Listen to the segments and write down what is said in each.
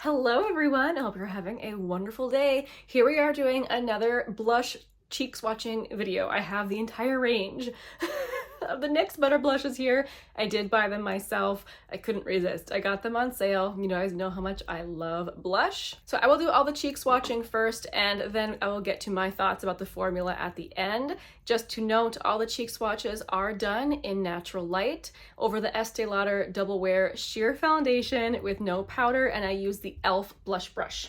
Hello everyone, I hope you're having a wonderful day. Here we are doing another blush cheek swatching video. I have the entire range of the NYX Butter Blushes here. I did buy them myself. I couldn't resist. I got them on sale. You guys know how much I love blush. So I will do all the cheek swatching first, and then I will get to my thoughts about the formula at the end. Just to note, all the cheek swatches are done in natural light over the Estee Lauder Double Wear Sheer Foundation with no powder, and I use the e.l.f. blush brush.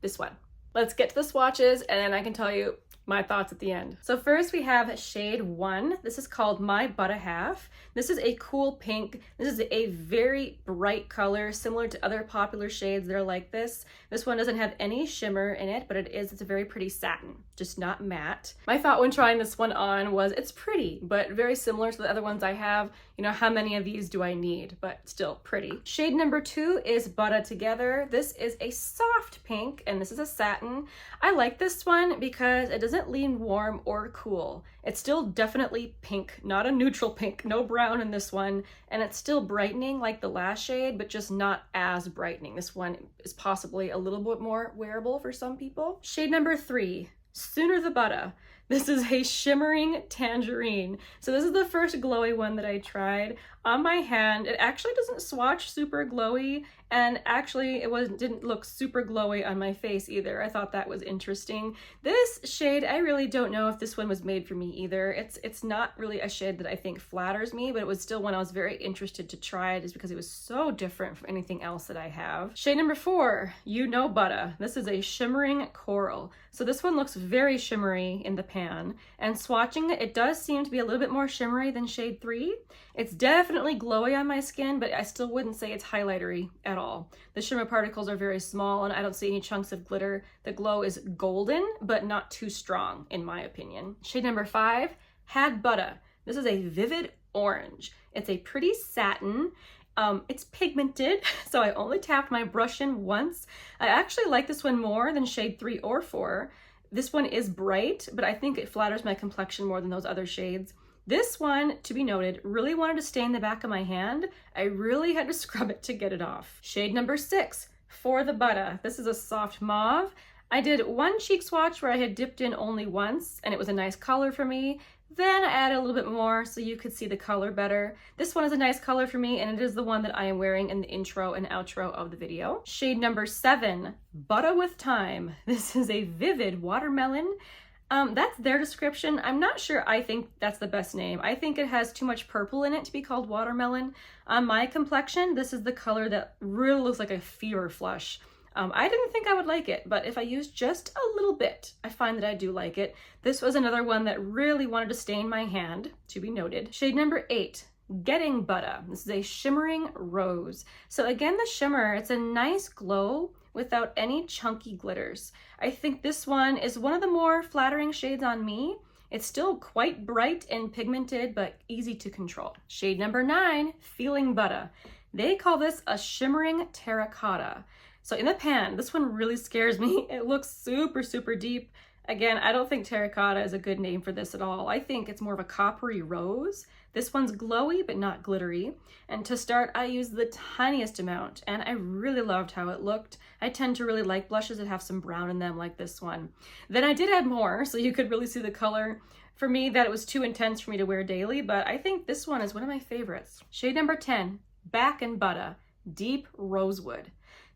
This one. Let's get to the swatches, and then I can tell you my thoughts at the end. So first we have shade 1. This is called My But a Half. This is a cool pink. This is a very bright color, similar to other popular shades that are like this. This one doesn't have any shimmer in it, but it's a very pretty satin, just not matte. My thought when trying this one on was it's pretty, but very similar to the other ones I have. You know, how many of these do I need? But still pretty. Shade number 2 is Butter Together. This is a soft pink, and this is a satin. I like this one because it doesn't lean warm or cool. It's still definitely pink, not a neutral pink, no brown in this one, and it's still brightening like the last shade, but just not as brightening. This one is possibly a little bit more wearable for some people. Shade number 3, Sooner the Butter. This is a shimmering tangerine. So this is the first glowy one that I tried on my hand. It actually doesn't swatch super glowy, and actually it didn't look super glowy on my face either. I thought that was interesting. This shade, I really don't know if this one was made for me either. It's not really a shade that I think flatters me, but it was still one I was very interested to try it, just because it was so different from anything else that I have. Shade number 4, You Know Butter. This is a shimmering coral. So this one looks very shimmery in the pan, and swatching it does seem to be a little bit more shimmery than shade 3. It's definitely glowy on my skin, but I still wouldn't say it's highlightery at all. The shimmer particles are very small, and I don't see any chunks of glitter. The glow is golden, but not too strong, in my opinion. Shade number 5, Had Butter. This is a vivid orange. It's a pretty satin. It's pigmented, so I only tapped my brush in once. I actually like this one more than shade 3 or 4. This one is bright, but I think it flatters my complexion more than those other shades. This one, to be noted, really wanted to stay in the back of my hand. I really had to scrub it to get it off. Shade number 6, For the Butter. This is a soft mauve. I did one cheek swatch where I had dipped in only once, and it was a nice color for me. Then I added a little bit more so you could see the color better. This one is a nice color for me, and it is the one that I am wearing in the intro and outro of the video. Shade number 7, Butter with Time. This is a vivid watermelon. That's their description. I'm not sure I think that's the best name. I think it has too much purple in it to be called watermelon. On my complexion, this is the color that really looks like a fever flush. I didn't think I would like it, but if I use just a little bit, I find that I do like it. This was another one that really wanted to stain my hand, to be noted. Shade number 8, Getting Butter. This is a shimmering rose. So again, the shimmer, it's a nice glow without any chunky glitters. I think this one is one of the more flattering shades on me. It's still quite bright and pigmented, but easy to control. Shade number 9, Feeling Butter. They call this a shimmering terracotta. So in the pan, this one really scares me. It looks super, super deep. Again, I don't think terracotta is a good name for this at all. I think it's more of a coppery rose. This one's glowy, but not glittery. And to start, I used the tiniest amount, and I really loved how it looked. I tend to really like blushes that have some brown in them, like this one. Then I did add more, so you could really see the color. For me, that it was too intense for me to wear daily, but I think this one is one of my favorites. Shade number 10, Back and Butter, Deep Rosewood.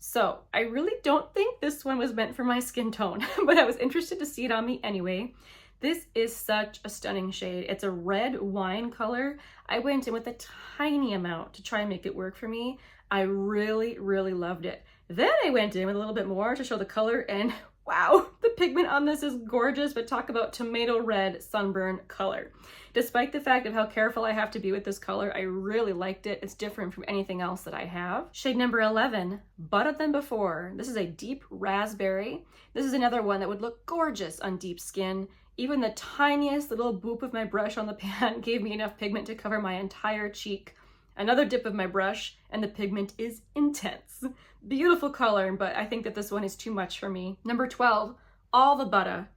So I really don't think this one was meant for my skin tone, but I was interested to see it on me anyway. This is such a stunning shade. It's a red wine color. I went in with a tiny amount to try and make it work for me. I really, really loved it. Then I went in with a little bit more to show the color, and wow, the pigment on this is gorgeous, but talk about tomato red sunburn color. Despite the fact of how careful I have to be with this color, I really liked it. It's different from anything else that I have. Shade number 11, Butter Than Before. This is a deep raspberry. This is another one that would look gorgeous on deep skin. Even the tiniest little boop of my brush on the pan gave me enough pigment to cover my entire cheek. Another dip of my brush, and the pigment is intense. Beautiful color, but I think that this one is too much for me. Number 12, All the Butter.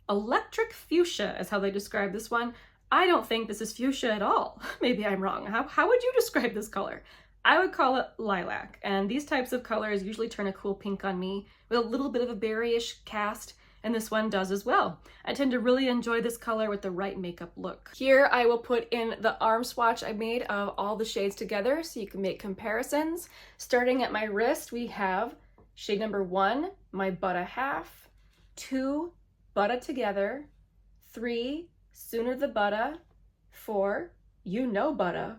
Electric Fuchsia is how they describe this one. I don't think this is fuchsia at all. Maybe I'm wrong. How would you describe this color? I would call it lilac, and these types of colors usually turn a cool pink on me with a little bit of a berryish cast, and this one does as well. I tend to really enjoy this color with the right makeup look. Here I will put in the arm swatch I made of all the shades together so you can make comparisons. Starting at my wrist, we have shade number 1, my Butta Half, 2, Butta Together, 3, Sooner the Butta, 4, You Know Butta,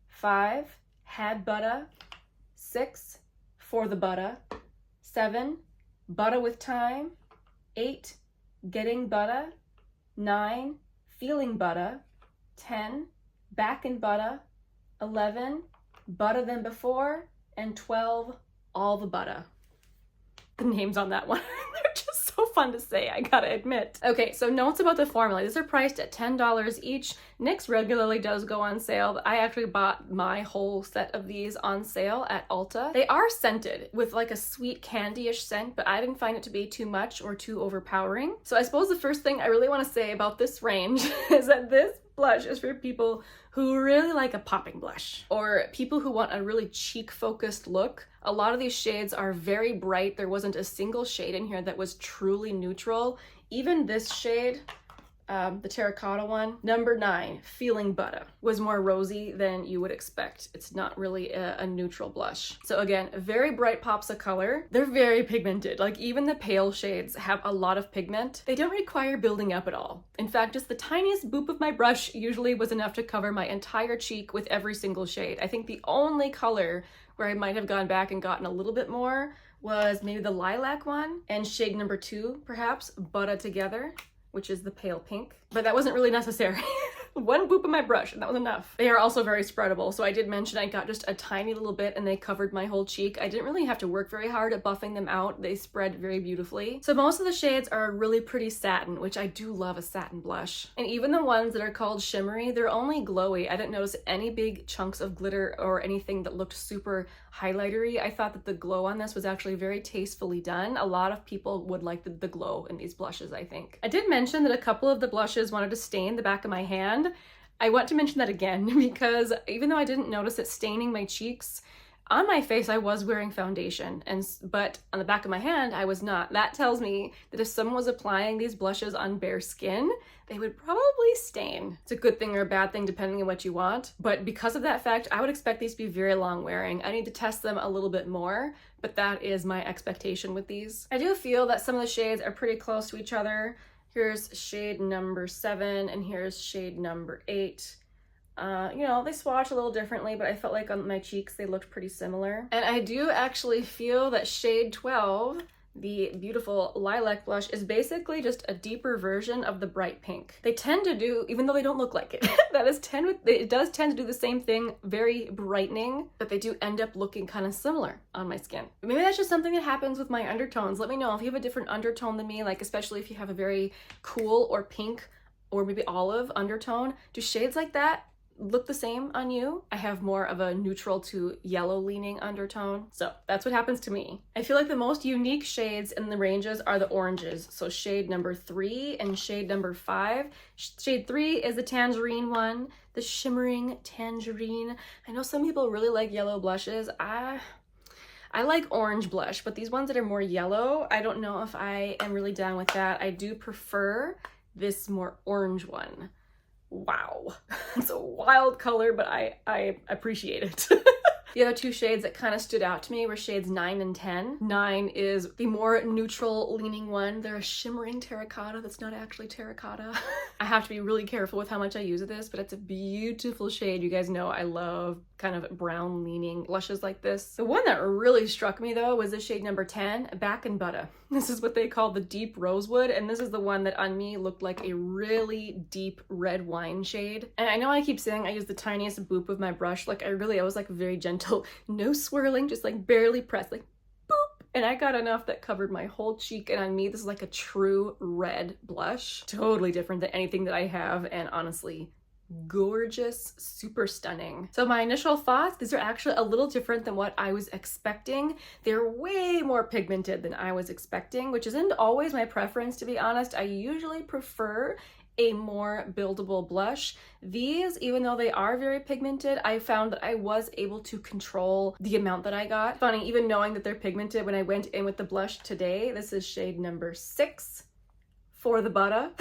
5, Had Butta, 6, For the Butta, 7, Butta with Time, 8, Getting Butta, 9, Feeling Butta, 10, Back in Butta, 11, Butta Than Before, and 12, All the Butta. The names on that one, they're just so fun to say, I gotta admit. Okay, so notes about the formula. These are priced at $10 each. NYX regularly does go on sale. I actually bought my whole set of these on sale at Ulta. They are scented with like a sweet candy-ish scent, but I didn't find it to be too much or too overpowering. So I suppose the first thing I really want to say about this range is that this blush is for people who really like a popping blush or people who want a really cheek focused look. A lot of these shades are very bright. There wasn't a single shade in here that was truly neutral. Even this shade, the terracotta one, number 9, Feeling Butta, was more rosy than you would expect. It's not really a neutral blush. So again, very bright pops of color. They're very pigmented. Like even the pale shades have a lot of pigment. They don't require building up at all. In fact, just the tiniest boop of my brush usually was enough to cover my entire cheek with every single shade. I think the only color where I might have gone back and gotten a little bit more was maybe the lilac one and shade number 2, perhaps, Butta Together, which is the pale pink, but that wasn't really necessary. One boop of my brush and that was enough. They are also very spreadable. So I did mention I got just a tiny little bit and they covered my whole cheek. I didn't really have to work very hard at buffing them out. They spread very beautifully. So most of the shades are really pretty satin, which I do love a satin blush. And even the ones that are called shimmery, they're only glowy. I didn't notice any big chunks of glitter or anything that looked super highlightery. I thought that the glow on this was actually very tastefully done. A lot of people would like the glow in these blushes, I think. I did mention that a couple of the blushes wanted to stain the back of my hand. I want to mention that again because even though I didn't notice it staining my cheeks, on my face I was wearing foundation, but on the back of my hand I was not. That tells me that if someone was applying these blushes on bare skin, they would probably stain. It's a good thing or a bad thing depending on what you want, but because of that fact, I would expect these to be very long wearing. I need to test them a little bit more, but that is my expectation with these. I do feel that some of the shades are pretty close to each other. Here's shade number 7 and here's shade number 8. You know, they swatch a little differently, but I felt like on my cheeks they looked pretty similar. And I do actually feel that shade 12, the beautiful lilac blush, is basically just a deeper version of the bright pink. They tend to do, even though they don't look like it, it does tend to do the same thing, very brightening, but they do end up looking kind of similar on my skin. Maybe that's just something that happens with my undertones. Let me know if you have a different undertone than me, like especially if you have a very cool or pink or maybe olive undertone. Do shades like that look the same on you? I have more of a neutral to yellow leaning undertone. So that's what happens to me. I feel like the most unique shades in the ranges are the oranges. So shade number 3 and shade number 5. Shade 3 is the tangerine one, the shimmering tangerine. I know some people really like yellow blushes. I like orange blush, but these ones that are more yellow, I don't know if I am really down with that. I do prefer this more orange one. Wow, it's a wild color, but I appreciate it. The other two shades that kind of stood out to me were shades 9 and 10. 9 is the more neutral leaning one. They're a shimmering terracotta that's not actually terracotta. I have to be really careful with how much I use of this, but it's a beautiful shade. You guys know I love kind of brown leaning blushes like this. The one that really struck me though was the shade number 10, Back in Butta. This is what they call the deep rosewood, and this is the one that on me looked like a really deep red wine shade. And I know I keep saying I use the tiniest boop of my brush, like I was like very gentle, no swirling, just like barely pressed, like boop. And I got enough that covered my whole cheek, and on me this is like a true red blush. Totally different than anything that I have, and honestly, gorgeous, super stunning. So my initial thoughts, these are actually a little different than what I was expecting. They're way more pigmented than I was expecting, which isn't always my preference, to be honest. I usually prefer a more buildable blush. These, even though they are very pigmented, I found that I was able to control the amount that I got. Funny, even knowing that they're pigmented, when I went in with the blush today, this is shade number 6 for the Butter.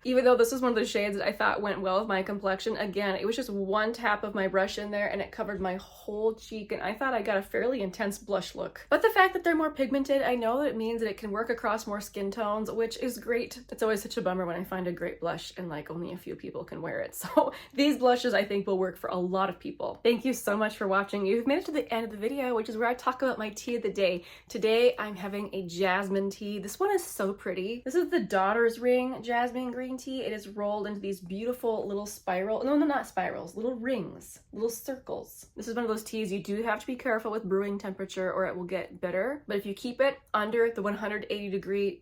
Even though this is one of the shades that I thought went well with my complexion, again, it was just one tap of my brush in there and it covered my whole cheek, and I thought I got a fairly intense blush look. But the fact that they're more pigmented, I know that it means that it can work across more skin tones, which is great. It's always such a bummer when I find a great blush and like only a few people can wear it. So these blushes I think will work for a lot of people. Thank you so much for watching. You've made it to the end of the video, which is where I talk about my tea of the day. Today I'm having a jasmine tea. This one is so pretty. This is the Daughter's Ring Jasmine Green Tea. It is rolled into these beautiful little not spirals, little rings, little circles. This is one of those teas you do have to be careful with brewing temperature or it will get bitter. But if you keep it under the 180-degree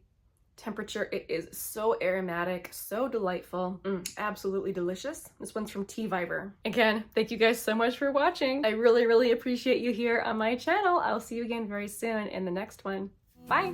temperature, it is so aromatic, so delightful, absolutely delicious. This one's from Tea Viber. Again, thank you guys so much for watching. I really appreciate you here on my channel. I'll see you again very soon in the next one. Bye!